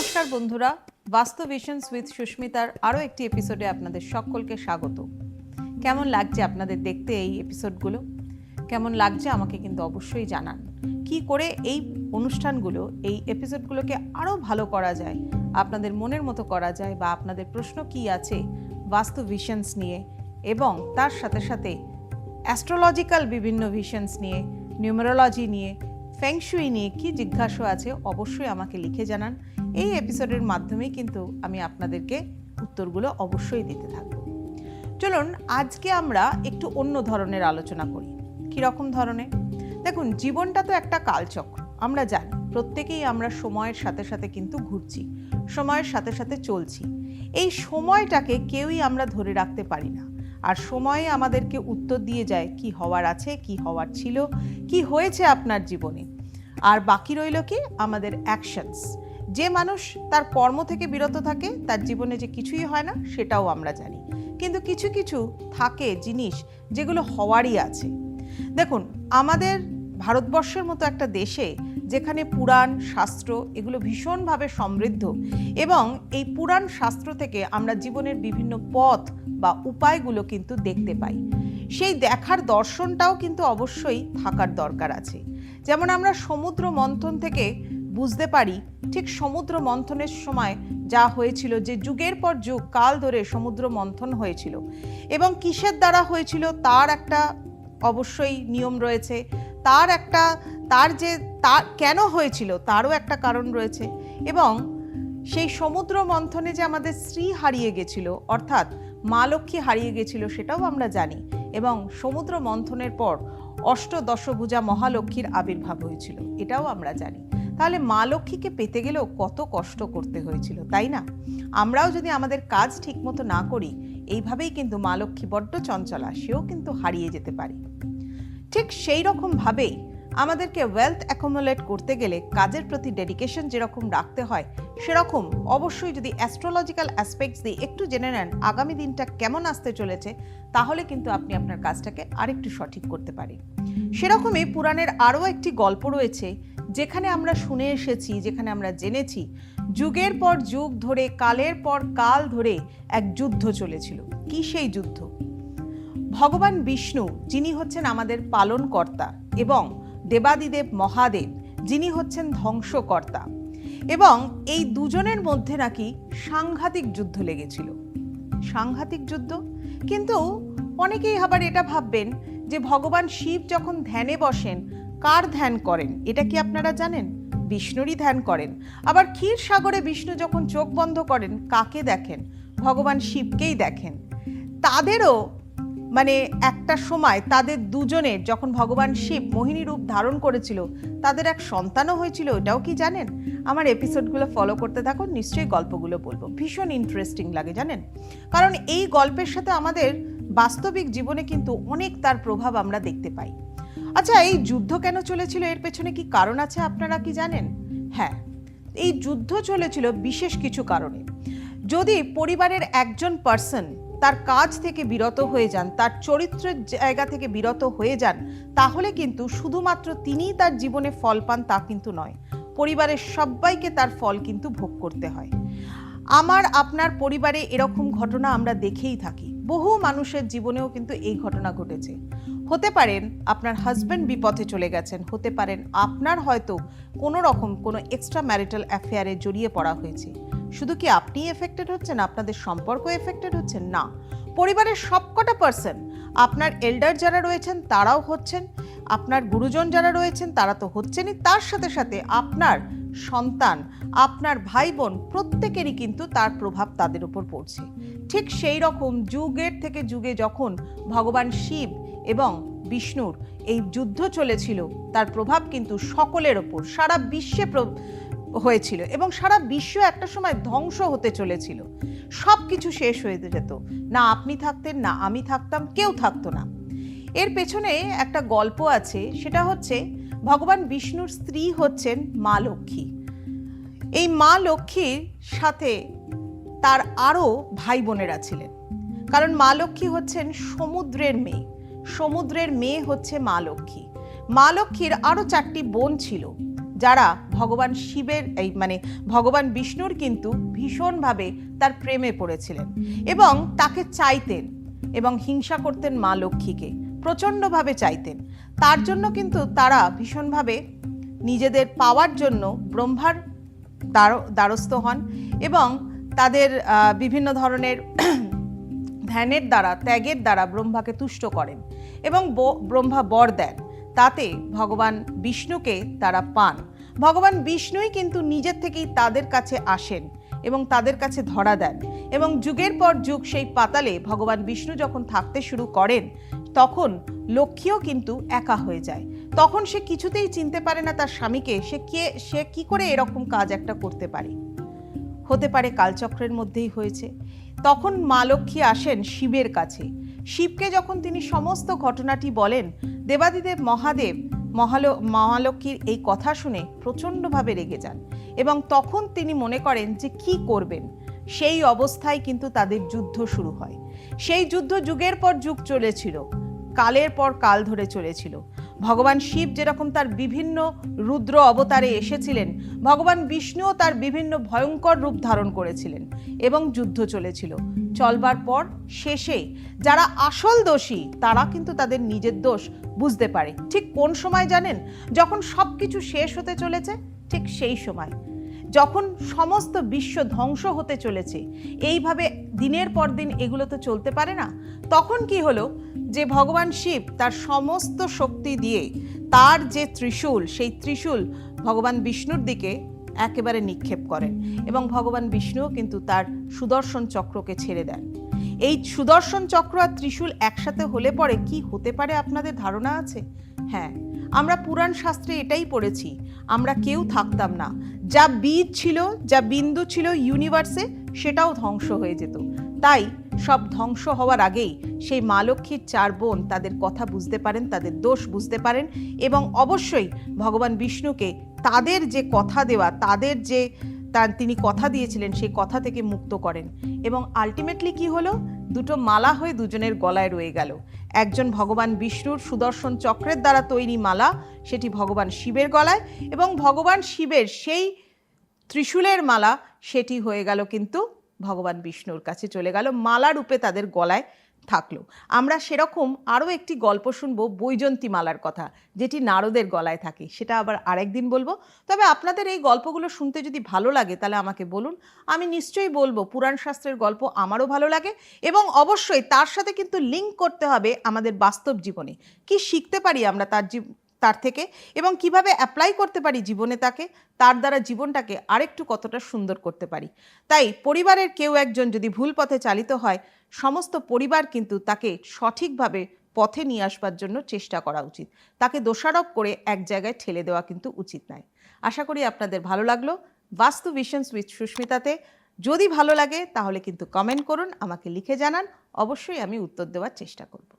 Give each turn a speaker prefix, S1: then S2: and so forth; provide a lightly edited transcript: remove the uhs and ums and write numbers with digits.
S1: নমস্কার বন্ধুরা, বাস্তু ভিশনস উইথ সুস্মিতার আরও একটি এপিসোডে আপনাদের সকলকে স্বাগত। কেমন লাগছে আপনাদের দেখতে এই এপিসোডগুলো? কেমন লাগছে আমাকে কিন্তু অবশ্যই জানান। কি করে এই অনুষ্ঠানগুলো, এই এপিসোডগুলোকে আরও ভালো করা যায়, আপনাদের মনের মতো করা যায়, বা আপনাদের প্রশ্ন কি আছে বাস্তু ভিশনস নিয়ে এবং তার সাথে সাথে অ্যাস্ট্রোলজিক্যাল বিভিন্ন ভিশনস নিয়ে, নিউমেরোলজি নিয়ে, ফেংশুই নিয়ে কি জিজ্ঞাসা আছে অবশ্যই আমাকে লিখে জানান। এই এপিসোডের মাধ্যমেই কিন্তু আমি আপনাদেরকে উত্তরগুলো অবশ্যই দিতে থাকবো। চলুন আজকে আমরা একটু অন্য ধরনের আলোচনা করি। কীরকম ধরনের? দেখুন, জীবনটা তো একটা কালচক্র, আমরা জানি। প্রত্যেকেই আমরা সময়ের সাথে সাথে কিন্তু ঘুরছি, সময়ের সাথে সাথে চলছি। এই সময়টাকে কেউই আমরা ধরে রাখতে পারি না, আর সময়ে আমাদেরকে উত্তর দিয়ে যায় কি হওয়ার আছে, কি হওয়ার ছিল, কি হয়েছে আপনার জীবনে। আর বাকি রইল কি আমাদের অ্যাকশনস। যে মানুষ তার কর্ম থেকে বিরত থাকে তার জীবনে যে কিছুই হয় না সেটাও আমরা জানি, কিন্তু কিছু কিছু থাকে জিনিস যেগুলো হওয়ারই আছে। দেখুন, আমাদের ভারতবর্ষের মতো একটা দেশে যেখানে পুরাণ শাস্ত্র এগুলো ভীষণভাবে সমৃদ্ধ, এবং এই পুরাণ শাস্ত্র থেকে আমরা জীবনের বিভিন্ন পথ বা উপায়গুলো কিন্তু দেখতে পাই। সেই দেখার দর্শনটাও কিন্তু অবশ্যই থাকার দরকার আছে। যেমন আমরা সমুদ্র মন্থন থেকে বুঝতে পারি, ঠিক সমুদ্র মন্থনের সময় যা হয়েছিল, যে যুগের পর যুগ কাল ধরে সমুদ্র মন্থন হয়েছিল, এবং কিসের দ্বারা হয়েছিল তার একটা অবশ্যই নিয়ম রয়েছে, তার কেন হয়েছিল তারও একটা কারণ রয়েছে। এবং সেই সমুদ্র মন্থনে যে আমাদের স্ত্রী হারিয়ে গেছিল, অর্থাৎ মা লক্ষ্মী হারিয়ে গেছিল, সেটাও আমরা জানি। এবং সমুদ্র মন্থনের পর অষ্টদশভুজা মহালক্ষ্মীর আবির্ভাব হয়েছিল, এটাও আমরা জানি। তাহলে মা লক্ষ্মীকে পেতে গেলেও কত কষ্ট করতে হয়েছিল, তাই না? আমরাও যদি আমাদের কাজ ঠিকমতো না করি, এইভাবেই কিন্তু মা লক্ষ্মী বড্ড চঞ্চলা, সেও কিন্তু হারিয়ে যেতে পারে। ঠিক সেই রকমভাবেই আমাদেরকে ওয়েলথ অ্যাকুমুলেট করতে গেলে কাজের প্রতি ডেডিকেশন যেরকম রাখতে হয়, সেরকম অবশ্যই যদি অ্যাস্ট্রোলজিক্যাল অ্যাসপেক্টস দিয়ে একটু জেনে নেন আগামী দিনটা কেমন আসতে চলেছে, তাহলে কিন্তু আপনি আপনার কাজটাকে আরেকটু সঠিক করতে পারেন। সেরকমই পুরাণের আরও একটি গল্প রয়েছে, যেখানে আমরা শুনে এসেছি, যেখানে আমরা জেনেছি যুগের পর যুগ ধরে, কালের পর কাল ধরে এক যুদ্ধ চলেছিল। কি সেই যুদ্ধ? ভগবান বিষ্ণু, যিনি হচ্ছেন আমাদের পালনকর্তা, এবং দেবাদিদেব মহাদেব, যিনি হচ্ছেন ধ্বংসকর্তা, এবং এই দুজনের মধ্যে নাকি সাংঘাতিক যুদ্ধ লেগেছিল। সাংঘাতিক যুদ্ধ। কিন্তু অনেকেই আবার এটা ভাববেন যে ভগবান শিব যখন ধ্যানে বসেন, কার ধ্যান করেন এটা কি আপনারা জানেন? বিষ্ণুরই ধ্যান করেন। আবার ক্ষীর সাগরে বিষ্ণু যখন চোখ বন্ধ করেন, কাকে দেখেন? ভগবান শিবকেই দেখেন। তাদেরও একটা সময় তাদের দুজনের, যখন ভগবান শিব মোহিনী রূপ ধারণ করেছিল, তাদের এক সন্তানও হয়েছিল। এটাও কি জানেন? আমার এপিসোডগুলো ফলো করতে থাকুন, নিশ্চয়ই গল্পগুলো বলবো, ভীষণ ইন্টারেস্টিং লাগে জানেন। কারণ এই গল্পের সাথে আমাদের বাস্তবিক জীবনে কিন্তু অনেক তার প্রভাব আমরা দেখতে পাই। আচ্ছা, এই যুদ্ধ কেন চলেছিল, এর পেছনে কি কারণ আছে আপনারা কি জানেন? হ্যাঁ, এই যুদ্ধ চলেছিল বিশেষ কিছু কারণে। যদি পরিবারের একজন পার্সন তার কাজ থেকে বিরত হয়ে যান, তার চরিত্রের জায়গা থেকে বিরত হয়ে যান, তাহলে কিন্তু শুধুমাত্র তিনিই তার জীবনে ফল পান তা কিন্তু নয়, পরিবারের সবাইকে তার ফল কিন্তু ভোগ করতে হয়। আমার আপনার পরিবারে এরকম ঘটনা আমরা দেখেই থাকি, বহু মানুষের জীবনেও কিন্তু এই ঘটনা ঘটেছে। হতে পারেন আপনার হাজব্যান্ড বিপথে চলে গেছেন, হতে পারেন আপনার হয়তো কোনো এক্সট্রা ম্যারিটাল অ্যাফেয়ারে জড়িয়ে পড়া হয়েছে। শুধু কি আপনি এফেক্টেড হচ্ছেন, আপনাদের সম্পর্ক এফেক্টেড হচ্ছেন? না, পরিবারের সবকটা পার্সন, আপনার এল্ডার যারা রয়েছেন তারাও হচ্ছেন, আপনার গুরুজন যারা রয়েছেন তারা তো হচ্ছেনই, তার সাথে সাথে আপনার সন্তান, আপনার ভাই বোন, প্রত্যেকেরই কিন্তু তার প্রভাব তাদের উপর পড়ছে। ঠিক সেই রকম যুগের থেকে যুগে যখন ভগবান শিব এবং বিষ্ণুর এই যুদ্ধ চলেছিল, তার প্রভাব কিন্তু সকলের ওপর, সারা বিশ্বে হয়েছিল, এবং সারা বিশ্ব একটা সময় ধ্বংস হতে চলেছিল। সব কিছু শেষ হয়ে যেত, না আপনি থাকতেন, না আমি থাকতাম, কেউ থাকতো না। এর পেছনে একটা গল্প আছে, সেটা হচ্ছে ভগবান বিষ্ণুর স্ত্রী হচ্ছেন মা লক্ষ্মী। এই মা লক্ষ্মীর সাথে তার আরও ভাই বোনেরা ছিলেন, কারণ মা লক্ষ্মী হচ্ছেন সমুদ্রের মেয়ে, সমুদ্রের মেয়ে হচ্ছে মা লক্ষ্মী। মা লক্ষ্মীর আরও 4টি বোন ছিল, যারা ভগবান শিবের ভগবান বিষ্ণুর কিন্তু ভীষণভাবে তার প্রেমে পড়েছিলেন এবং তাকে চাইতেন এবং হিংসা করতেন মা লক্ষ্মীকে, প্রচণ্ডভাবে চাইতেন। তার জন্য কিন্তু তারা ভীষণভাবে নিজেদের পাওয়ার জন্য ব্রহ্মার দ্বারস্থ হন এবং তাদের বিভিন্ন ধরনের ধ্যানের দ্বারা, ত্যাগের দ্বারা ব্রহ্মাকে তুষ্ট করেন এবং ব্রহ্মা বর দেন। তাতে ভগবান বিষ্ণুকে তারা পান। ভগবান বিষ্ণুই কিন্তু নিজের থেকেই তাদের কাছে আসেন এবং তাদের কাছে ধরা দেন এবং যুগের পর যুগ সেই পাতালে ভগবান বিষ্ণু যখন থাকতে শুরু করেন, তখন লক্ষ্মীও কিন্তু একা হয়ে যায়। তখন সে কিছুতেই চিনতে পারে না তার স্বামীকে, সে কি করে এরকম কাজ একটা করতে পারে। হতে পারে কালচক্রের মধ্যেই হয়েছে। তখন মা লক্ষ্মী আসেন শিবের কাছে। শিবকে যখন তিনি সমস্ত ঘটনাটি বলেন, দেবাদিদেব মহাদেব মহালক্ষ্মীর এই কথা শুনে প্রচণ্ডভাবে রেগে যান এবং তখন তিনি মনে করেন যে কি করবেন। সেই অবস্থায় কিন্তু তাদের যুদ্ধ শুরু হয়। সেই যুদ্ধ যুগের পর যুগ চলেছিল, কালের পর কাল ধরে চলেছিল। ভগবান শিব যেরকম তার বিভিন্ন রুদ্র অবতারে এসেছিলেন, ভগবান বিষ্ণুও তার বিভিন্ন ভয়ঙ্কর রূপ ধারণ করেছিলেন এবং যুদ্ধ চলেছিল। চলবার পর শেষে যারা আসল দোষী তারা কিন্তু তাদের নিজের দোষ বুঝতে পারে। ঠিক কোন সময় জানেন? যখন সব কিছু শেষ হতে চলেছে, ঠিক সেই সময় যখন সমস্ত বিশ্ব ধ্বংস হতে চলেছে, এইভাবে দিনের পর দিন এগুলো তো চলতে পারে না। তখন কি হলো যে ভগবান শিব তার সমস্ত শক্তি দিয়ে তার যে ত্রিশূল, সেই ত্রিশূল ভগবান বিষ্ণুর দিকে একেবারে নিক্ষেপ করেন এবং ভগবান বিষ্ণুও কিন্তু তার সুদর্শন চক্রকে ছেড়ে দেন। এই সুদর্শন চক্র আর ত্রিশূল একসাথে হলে পরে কি হতে পারে আপনাদের ধারণা আছে? হ্যাঁ, আমরা পুরাণ শাস্ত্রে এটাই পড়েছি, আমরা কেউ থাকতাম না। যা বীজ ছিল, যা বিন্দু ছিল ইউনিভার্সে, সেটাও ধ্বংস হয়ে যেত। তাই সব ধ্বংস হওয়ার আগেই সেই মা লক্ষ্মীর 4 বোন তাদের কথা বুঝতে পারেন, তাদের দোষ বুঝতে পারেন এবং অবশ্যই ভগবান বিষ্ণুকে তাদের যে কথা দেওয়া, তাদের যে তিনি কথা দিয়েছিলেন সেই কথা থেকে মুক্ত করেন এবং আলটিমেটলি কি হলো? দুটো মালা হয়ে দুজনের গলায় রয়ে গেল। একজন ভগবান বিষ্ণুর সুদর্শন চক্রের দ্বারা তৈরি মালা, সেটি ভগবান শিবের গলায়, এবং ভগবান শিবের সেই ত্রিশূলের মালা, সেটি হয়ে গেল কিন্তু ভগবান বিষ্ণুর কাছে চলে গেল, মালা রূপে তাদের গলায় থাকলো। আমরা সেরকম আরও একটি গল্প শুনবো বৈজন্তী মালার কথা, যেটি নারদের গলায় থাকে, সেটা আবার আরেকদিন বলবো। তবে আপনাদের এই গল্পগুলো শুনতে যদি ভালো লাগে তাহলে আমাকে বলুন, আমি নিশ্চয়ই বলবো। পুরাণ শাস্ত্রের গল্প আমারও ভালো লাগে এবং অবশ্যই তার সাথে কিন্তু লিঙ্ক করতে হবে আমাদের বাস্তব জীবনে। কি শিখতে পারি আমরা তার থেকে এবং কিভাবে অ্যাপ্লাই করতে পারি জীবনে, তার দ্বারা জীবনটাকে আরেকটু কতটা সুন্দর করতে পারি। তাই পরিবারের কেউ একজন যদি ভুল পথে চালিত হয়, সমস্ত পরিবার কিন্তু তাকে সঠিকভাবে পথে নিয়ে আসবার জন্য চেষ্টা করা উচিত। তাকে দোষারোপ করে এক জায়গায় ঠেলে দেওয়া কিন্তু উচিত নয়। আশা করি আপনাদের ভালো লাগলো বাস্তু ভিশনস উইথ সুস্মিতাতে। যদি ভালো লাগে তাহলে কিন্তু কমেন্ট করুন, আমাকে লিখে জানান, অবশ্যই আমি উত্তর দেওয়ার চেষ্টা করব।